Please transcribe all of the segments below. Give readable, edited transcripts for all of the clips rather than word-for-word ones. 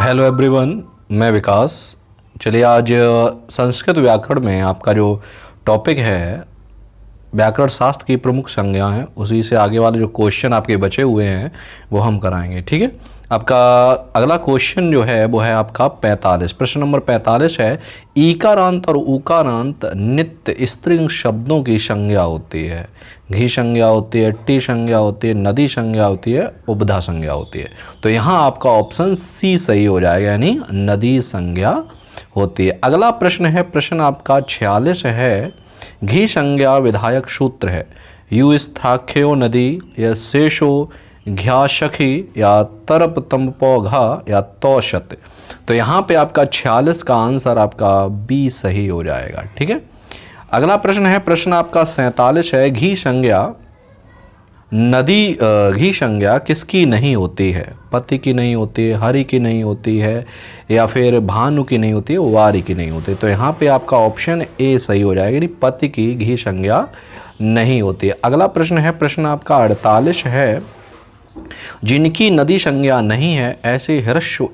Hello everyone, मैं विकास। चलिए आज संस्कृत व्याकरण में आपका जो टॉपिक है व्याकरण शास्त्र की प्रमुख संज्ञा है, उसी से आगे वाले जो क्वेश्चन आपके बचे हुए हैं वो हम कराएंगे। ठीक है, आपका अगला क्वेश्चन जो है वो है आपका 45। प्रश्न नंबर 45 है, ईकारांत और ऊकारांत नित्य स्त्रीलिंग शब्दों की संज्ञा होती है। घी संज्ञा होती है, टी संज्ञा होती है, नदी संज्ञा होती है, उपधा संज्ञा होती है। तो यहाँ आपका ऑप्शन सी सही हो जाएगा, यानी नदी संज्ञा होती है। अगला प्रश्न है, प्रश्न आपका 46 है, घी संज्ञा विधायक सूत्र है। यू स्थाख्यो नदी या शेषो घ्याशखी या तरप तमपो घा या तौशत। तो यहाँ पे आपका 46 का आंसर आपका बी सही हो जाएगा। ठीक है, अगला प्रश्न है, प्रश्न आपका 47 है, घी संज्ञा घी संज्ञा किसकी नहीं होती है? पति की नहीं होती है, हरि की नहीं होती है, या फिर भानु की नहीं होती है, वारी की नहीं होती है। तो यहाँ पे आपका ऑप्शन ए सही हो जाएगा, यानी पति की घी संज्ञा नहीं होती है। अगला प्रश्न है, प्रश्न आपका 48 है, जिनकी नदी संज्ञा नहीं है ऐसे ह्रस्व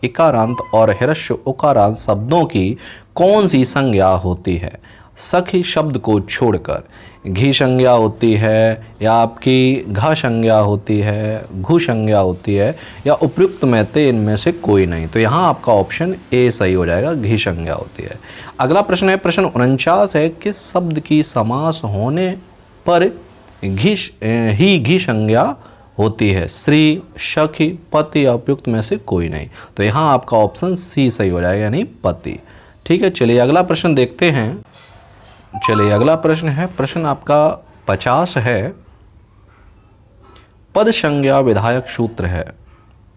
इकारांत और ह्रस्व उकारांत शब्दों की कौन सी संज्ञा होती है? सखी शब्द को छोड़कर घी संज्ञा होती है, या आपकी घा संज्ञा होती है, घु संज्ञा होती है, या उपयुक्त में से इनमें से कोई नहीं। तो यहाँ आपका ऑप्शन ए सही हो जाएगा, घी संज्ञा होती है। अगला प्रश्न है, प्रश्न 49 है, किस शब्द की समास होने पर घी संज्ञा होती है? स्त्री, सखी, पति या उपयुक्त में से कोई नहीं। तो यहाँ आपका ऑप्शन सी सही हो जाएगा, यानी पति। ठीक है, चलिए अगला प्रश्न देखते हैं। चलिए अगला प्रश्न है, प्रश्न आपका 50 है, पद संज्ञा विधायक सूत्र है।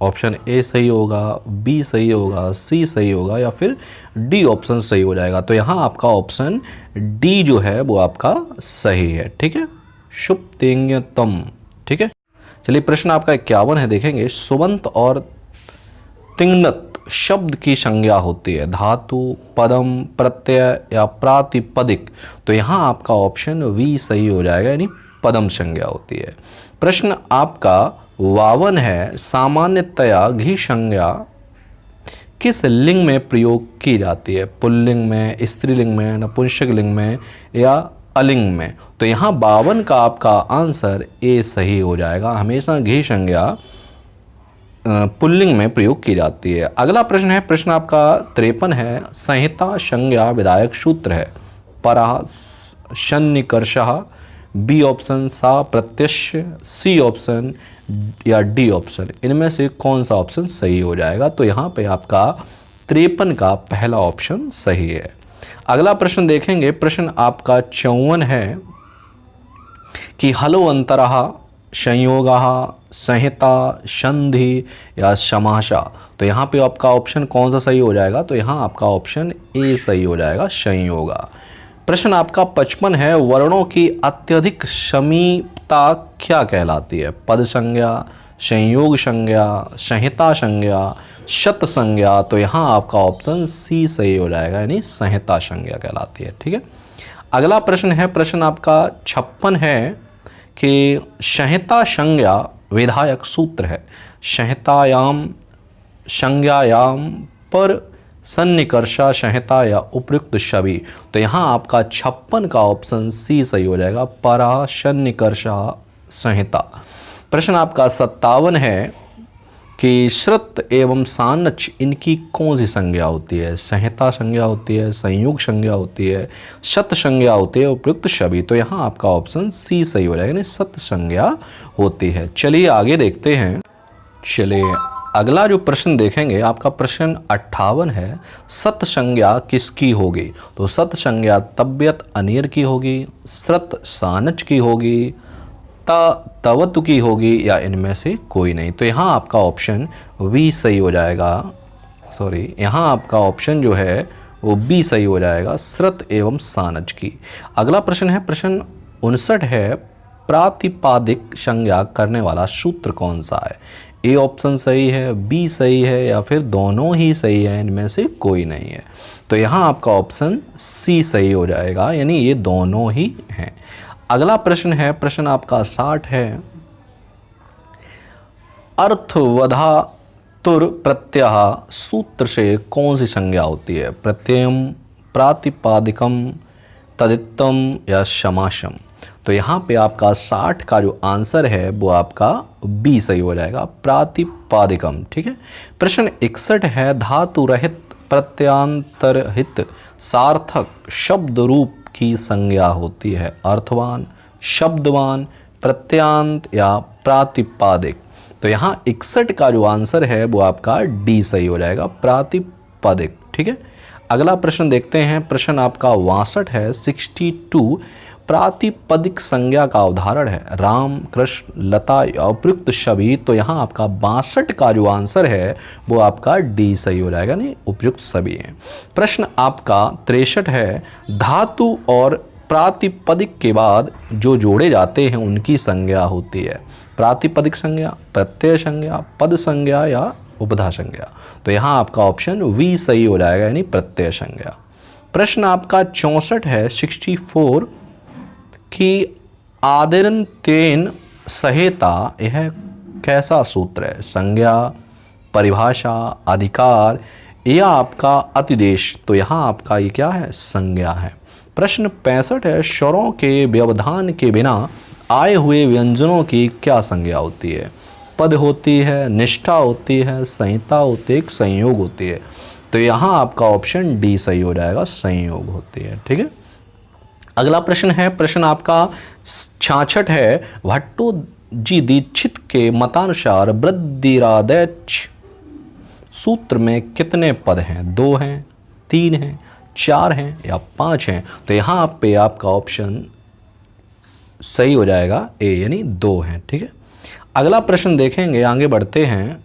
ऑप्शन ए सही होगा, बी सही होगा, सी सही होगा, या फिर डी ऑप्शन सही हो जाएगा। तो यहाँ आपका ऑप्शन डी जो है वो आपका सही है। ठीक है, शुभ तेंग्यतम। ठीक है, चलिए प्रश्न आपका 51 है, देखेंगे। सुबंत और तिंगनत शब्द की संज्ञा होती है, धातु, पदम, प्रत्यय या प्रातिपदिक। तो यहाँ आपका ऑप्शन वी सही हो जाएगा, यानी पदम संज्ञा होती है। प्रश्न आपका 52 है, सामान्यतया घी संज्ञा किस लिंग में प्रयोग की जाती है? पुल्लिंग में, स्त्रीलिंग में, नपुंसक लिंग में, या अलिंग में? तो यहाँ 52 का आपका आंसर ए सही हो जाएगा। हमेशा घी संज्ञा पुल्लिंग में प्रयोग की जाती है। अगला प्रश्न है, प्रश्न आपका 53 है, संहिता संज्ञा विधायक सूत्र है। परा, सन्निकर्षः, बी ऑप्शन, सा प्रत्यक्ष, सी ऑप्शन, या डी ऑप्शन। इनमें से कौन सा ऑप्शन सही हो जाएगा? तो यहाँ पे आपका 53 का पहला ऑप्शन सही है। अगला प्रश्न देखेंगे, प्रश्न आपका 54 है कि हलो अंतरः संयोगः, संहिता, संधि या समासा। तो यहाँ पे आपका ऑप्शन कौन सा सही हो जाएगा? तो यहाँ आपका ऑप्शन ए सही हो जाएगा, संयोगा। प्रश्न आपका 55 है, वर्णों की अत्यधिक समीपता क्या कहलाती है? पद संज्ञा, संयोग संज्ञा, संहिता संज्ञा, शत संज्ञा। तो यहाँ आपका ऑप्शन सी सही हो जाएगा, यानी संहिता संज्ञा कहलाती है। ठीक है, अगला प्रश्न है, प्रश्न आपका 56 है कि संहिता संज्ञा विधायक सूत्र है। संहितायाम, संज्ञायाम, पर, सन्निकर्षा, संहिता या उपयुक्त छवि। तो यहाँ आपका 56 का ऑप्शन सी सही हो जाएगा, परा, सन्निकर्षा, संहिता। प्रश्न आपका 57 है कि श्रुत एवं सानच इनकी कौन सी संज्ञा होती है? संहिता संज्ञा होती है, संयोग संज्ञा होती है, शत संज्ञा होती है, उपयुक्त छवि। तो यहाँ आपका ऑप्शन सी सही हो जाएगा, यानी सत संज्ञा होती है। चलिए आगे देखते हैं। चलिए अगला जो प्रश्न देखेंगे, आपका प्रश्न 58 है, सत संज्ञा किसकी होगी? तो सत संज्ञा तबियत अनीर की होगी, श्रुत सानच की होगी, तवतु की होगी, या इनमें से कोई नहीं। तो यहाँ आपका ऑप्शन वी सही हो जाएगा, यहाँ आपका ऑप्शन जो है वो बी सही हो जाएगा, श्रुत एवं सानच की। अगला प्रश्न है, प्रश्न 59 है, प्रातिपादिक संज्ञा करने वाला सूत्र कौन सा है? ए ऑप्शन सही है, बी सही है, या फिर दोनों ही सही है, इनमें से कोई नहीं है। तो यहाँ आपका ऑप्शन सी सही हो जाएगा, यानी ये दोनों ही हैं। अगला प्रश्न है, प्रश्न आपका 60 है, अर्थवधा तुर प्रत्यय सूत्र से कौन सी संज्ञा होती है? प्रत्ययम, प्रातिपादिकम, तदित्तम या समासम? तो यहाँ पे आपका 60 का जो आंसर है वो आपका बी सही हो जाएगा, प्रातिपादिकम। ठीक है। प्रश्न 61 है, धातु रहित प्रत्ययांतरहित सार्थक शब्द रूप की संज्ञा होती है? अर्थवान, शब्दवान, प्रत्यांत या प्रातिपादिक? तो यहाँ 61 का जो आंसर है वो आपका डी सही हो जाएगा, प्रातिपादिक। ठीक है। अगला प्रश्न देखते हैं। प्रश्न आपका 62 है, 62। प्रातिपदिक संज्ञा का उदाहरण है राम, कृष्ण, लता या उपयुक्त सभी। तो यहाँ आपका 62 का जो आंसर है वो आपका डी सही हो जाएगा, नहीं उपयुक्त सभी हैं। प्रश्न आपका 63 है, धातु और प्रातिपदिक के बाद जो जोड़े जाते हैं उनकी संज्ञा होती है? प्रातिपदिक संज्ञा, प्रत्यय संज्ञा, पद संज्ञा या उपधा संज्ञा? तो यहाँ आपका ऑप्शन वी सही हो जाएगा, यानी प्रत्यय संज्ञा। प्रश्न आपका 64 है, 64 कि आदिरंत्येन सहेता यह कैसा सूत्र है? संज्ञा, परिभाषा, अधिकार या आपका अतिदेश? तो यहाँ आपका ये क्या है? संज्ञा है। प्रश्न 65 है, स्वरों के व्यवधान के बिना आए हुए व्यंजनों की क्या संज्ञा होती है? पद होती है, निष्ठा होती है, संहिता होती है, एक संयोग होती है? तो यहाँ आपका ऑप्शन डी सही हो जाएगा, संयोग होती है। ठीक है। अगला प्रश्न है, प्रश्न आपका 66 है, भट्टोजी दीक्षित के मतानुसार वृद्धिरादैच सूत्र में कितने पद हैं? 2 हैं, 3 हैं, 4 हैं या 5 हैं? तो यहाँ पे आपका ऑप्शन सही हो जाएगा ए, यानी 2 हैं। ठीक है। अगला प्रश्न देखेंगे, आगे बढ़ते हैं।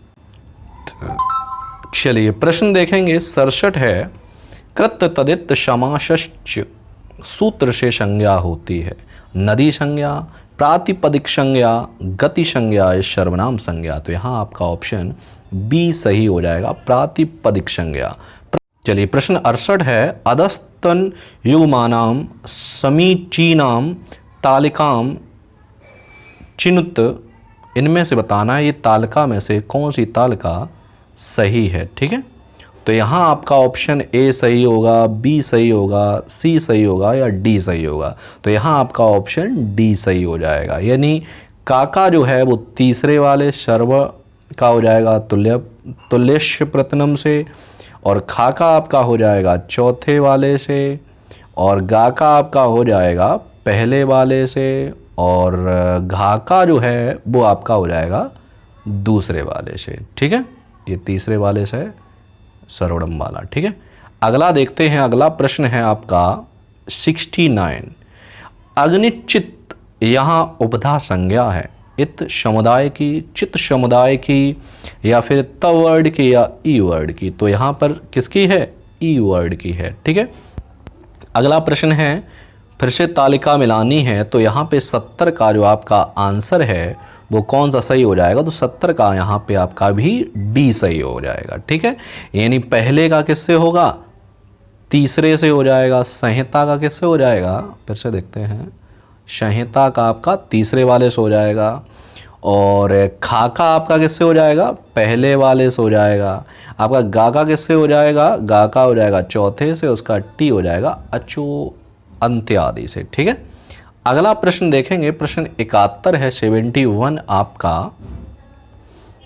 चलिए प्रश्न देखेंगे 67 है, कृत तदित समासश्च सूत्र से संज्ञा होती है? नदी संज्ञा, प्रातिपदिक संज्ञा, गति संज्ञा या सर्वनाम संज्ञा? तो यहाँ आपका ऑप्शन बी सही हो जाएगा, प्रातिपदिक संज्ञा। चलिए प्रश्न 68 है, अधस्तन युग्मानाम समीचीनाम तालिकाम चिनुत, इनमें से बताना है ये तालिका में से कौन सी तालिका सही है? ठीक है। तो यहाँ आपका ऑप्शन ए सही होगा, बी सही होगा, सी सही होगा या डी सही होगा? तो यहाँ आपका ऑप्शन डी सही हो जाएगा, यानी काका जो है वो तीसरे वाले सर्व का हो जाएगा तुल्यश प्रतनम से, और खाका आपका हो जाएगा चौथे वाले से, और गाका आपका हो जाएगा पहले वाले से, और घाका जो है वो आपका हो जाएगा दूसरे वाले से। ठीक है। ये तीसरे वाले से सर्वोडम वाला। ठीक है। अगला देखते हैं। अगला प्रश्न है आपका 69, अग्निचित यहाँ उपधा संज्ञा है? इत समुदाय की, चित समुदाय की, या फिर त वर्ड की या ई वर्ड की? तो यहाँ पर किसकी है? ई वर्ड की है। ठीक है। अगला प्रश्न है, फिर से तालिका मिलानी है, तो यहाँ पे 70 का जो आपका आंसर है वो कौन सा सही हो जाएगा? तो 70 का यहाँ पे आपका भी डी सही हो जाएगा। ठीक है। यानी पहले का किससे होगा? तीसरे से हो जाएगा। संहिता का किससे हो जाएगा? फिर से देखते हैं। संहिता का आपका तीसरे वाले से हो जाएगा, और खाका आपका किससे हो जाएगा? पहले वाले से हो जाएगा। आपका गाका किससे हो जाएगा? गाका हो जाएगा चौथे से, उसका टी हो जाएगा अचो अंत्य आदि से। ठीक है। अगला प्रश्न देखेंगे। प्रश्न 71 है, 71 आपका,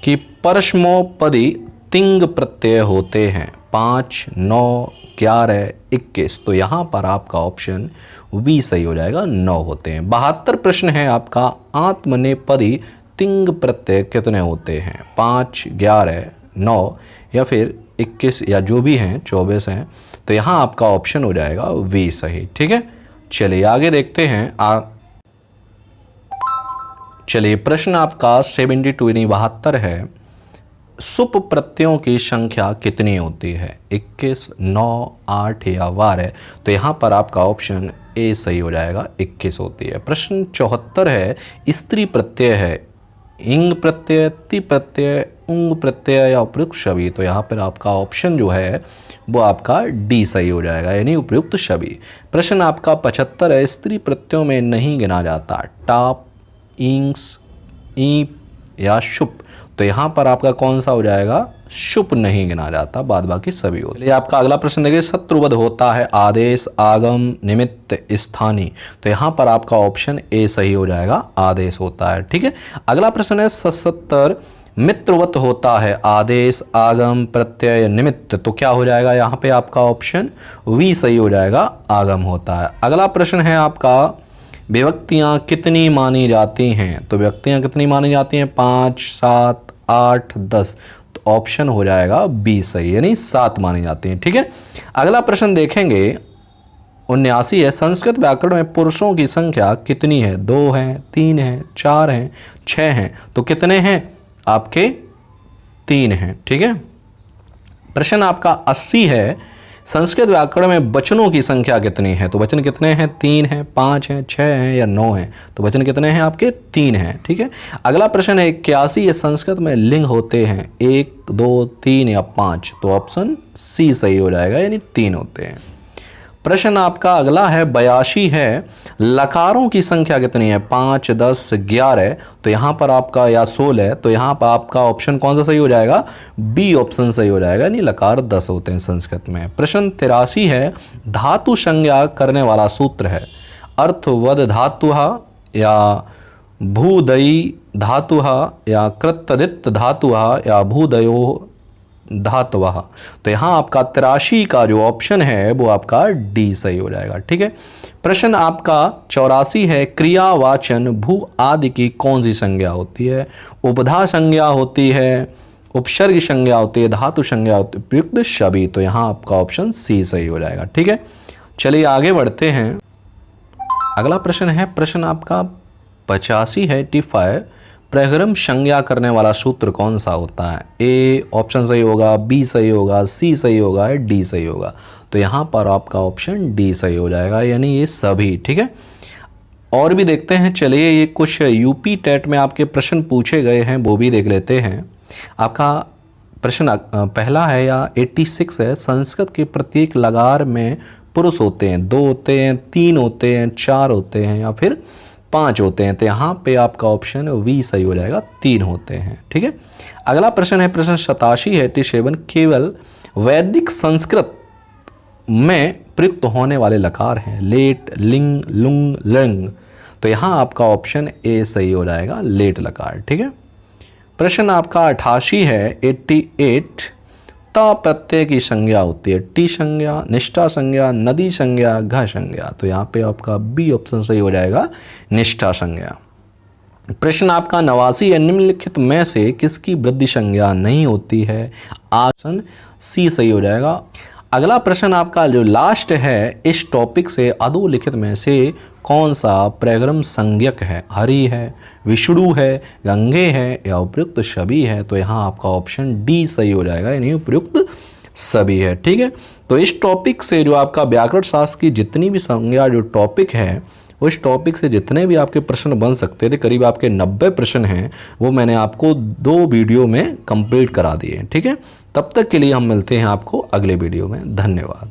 कि परस्मोपदी तिंग प्रत्यय होते हैं 5, 9, 11, 21? तो यहाँ पर आपका ऑप्शन वी सही हो जाएगा, 9 होते हैं। 72 प्रश्न है आपका, आत्मनेपदी तिंग प्रत्यय कितने होते हैं? 5, 11, 9 या फिर 21 या जो भी हैं 24 हैं? तो यहाँ आपका ऑप्शन हो जाएगा वी सही। ठीक है। चलिए आगे देखते हैं। चलिए प्रश्न आपका 72 यानी 72 है, सुप प्रत्ययों की संख्या कितनी होती है? 21, 9, 8 या 12? तो यहाँ पर आपका ऑप्शन ए सही हो जाएगा, 21 होती है। प्रश्न 74 है, स्त्री प्रत्यय है इंग प्रत्यय, ति प्रत्यय, उंग प्रत्यय या उपयुक्त सभी? तो यहाँ पर आपका ऑप्शन जो है वो आपका डी सही हो जाएगा, यानी उपयुक्त सभी। प्रश्न आपका 75 है, स्त्री प्रत्ययों में नहीं गिना जाता टाप, इंग्स, ईप या शुप? तो यहाँ पर आपका कौन सा हो जाएगा? शुभ नहीं गिना जाता, बाद बाकी सभी होते। चलिए आपका अगला प्रश्न देखिए, शत्रुवध होता है आदेश, आगम, निमित्त, स्थानीय। तो यहाँ पर आपका ऑप्शन ए सही हो जाएगा, आदेश होता है। ठीक है, अगला प्रश्न है सत्तर मित्रवत होता है आदेश, आगम, प्रत्यय, निमित्त। तो क्या हो जाएगा यहाँ पे आपका ऑप्शन वी सही हो जाएगा, आगम होता है। अगला प्रश्न है आपका विभक्तियाँ कितनी मानी जाती हैं। तो विभक्तियाँ कितनी मानी जाती हैं, 5, 7, 8, 10। तो ऑप्शन हो जाएगा बी सही, यानी 7 मानी जाती हैं। ठीक है, अगला प्रश्न देखेंगे 79 है, संस्कृत व्याकरण में पुरुषों की संख्या कितनी है। 2 हैं, 3 हैं, 4 हैं, 6 हैं। तो कितने हैं आपके, 3 हैं। ठीक है, प्रश्न आपका 80 है, संस्कृत व्याकरण में वचनों की संख्या कितनी है। तो वचन कितने हैं, 3 हैं, 5 हैं, 6 हैं या 9 हैं। तो वचन कितने हैं आपके, 3 हैं। ठीक है, अगला प्रश्न है 81 है, संस्कृत में लिंग होते हैं 1, 2, 3 या 5। तो ऑप्शन सी सही हो जाएगा, यानी 3 होते हैं। प्रश्न आपका अगला है 82 है, लकारों की संख्या कितनी है, 5, 10, 11। तो यहाँ पर आपका या 16। तो यहाँ पर आपका ऑप्शन कौन सा सही हो जाएगा, बी ऑप्शन सही हो जाएगा, यानी लकार 10 होते हैं संस्कृत में। प्रश्न 83 है, धातु संज्ञा करने वाला सूत्र है, अर्थवद धातुः या भूदयी धातुः या कृतदित धातुः या भूदयो धातुः। तो यहाँ आपका 83 का जो ऑप्शन है वो आपका डी सही हो जाएगा। ठीक है, प्रश्न आपका 84 है, क्रियावाचन भू आदि की कौन सी संज्ञा होती है। उपधा संज्ञा होती है, उपसर्ग संज्ञा होती है, धातु संज्ञा होती है, प्रयुक्त सभी। तो यहाँ आपका ऑप्शन सी सही हो जाएगा। ठीक है, चलिए आगे बढ़ते हैं। अगला प्रश्न है, प्रश्न आपका 85 है, 85, प्रगरम संज्ञा करने वाला सूत्र कौन सा होता है। ए ऑप्शन सही होगा, बी सही होगा, सी सही होगा, डी सही होगा। तो यहाँ पर आपका ऑप्शन डी सही हो जाएगा, यानी ये सभी। ठीक है, और भी देखते हैं। चलिए ये कुछ यूपी टेट में आपके प्रश्न पूछे गए हैं, वो भी देख लेते हैं। आपका प्रश्न पहला है या 86 है, संस्कृत के प्रत्येक लकार में पुरुष होते हैं, 2 होते हैं, 3 होते हैं, 4 होते हैं या फिर 5 होते हैं। तो यहाँ पे आपका ऑप्शन वी सही हो जाएगा, 3 होते हैं। ठीक है, अगला प्रश्न है प्रश्न 87 है, 87, केवल वैदिक संस्कृत में प्रयुक्त होने वाले लकार हैं, लेट, लिंग, लुंग, लंग। तो यहाँ आपका ऑप्शन ए सही हो जाएगा, लेट लकार। ठीक है, प्रश्न आपका 88 है, 88, ता प्रत्यय की संज्ञा होती है, टी संज्ञा, निष्ठा संज्ञा, नदी संज्ञा, घ संज्ञा। तो यहाँ पे आपका बी ऑप्शन सही हो जाएगा, निष्ठा संज्ञा। प्रश्न आपका 89 है, निम्नलिखित में से किसकी वृद्धि संज्ञा नहीं होती है। ऑप्शन सी सही हो जाएगा। अगला प्रश्न आपका जो लास्ट है, इस टॉपिक से अधोलिखित में से कौन सा प्रगरम संज्ञक है। हरि है, विष्णु है, गंगे है या उपयुक्त सभी है। तो यहाँ आपका ऑप्शन डी सही हो जाएगा, यानी उपयुक्त सभी है। ठीक है, तो इस टॉपिक से जो आपका व्याकरण शास्त्र की जितनी भी संज्ञा जो टॉपिक है, उस टॉपिक से जितने भी आपके प्रश्न बन सकते थे, करीब आपके 90 प्रश्न हैं, वो मैंने आपको 2 वीडियो में कंप्लीट करा दिए। ठीक है, तब तक के लिए हम मिलते हैं आपको अगले वीडियो में। धन्यवाद।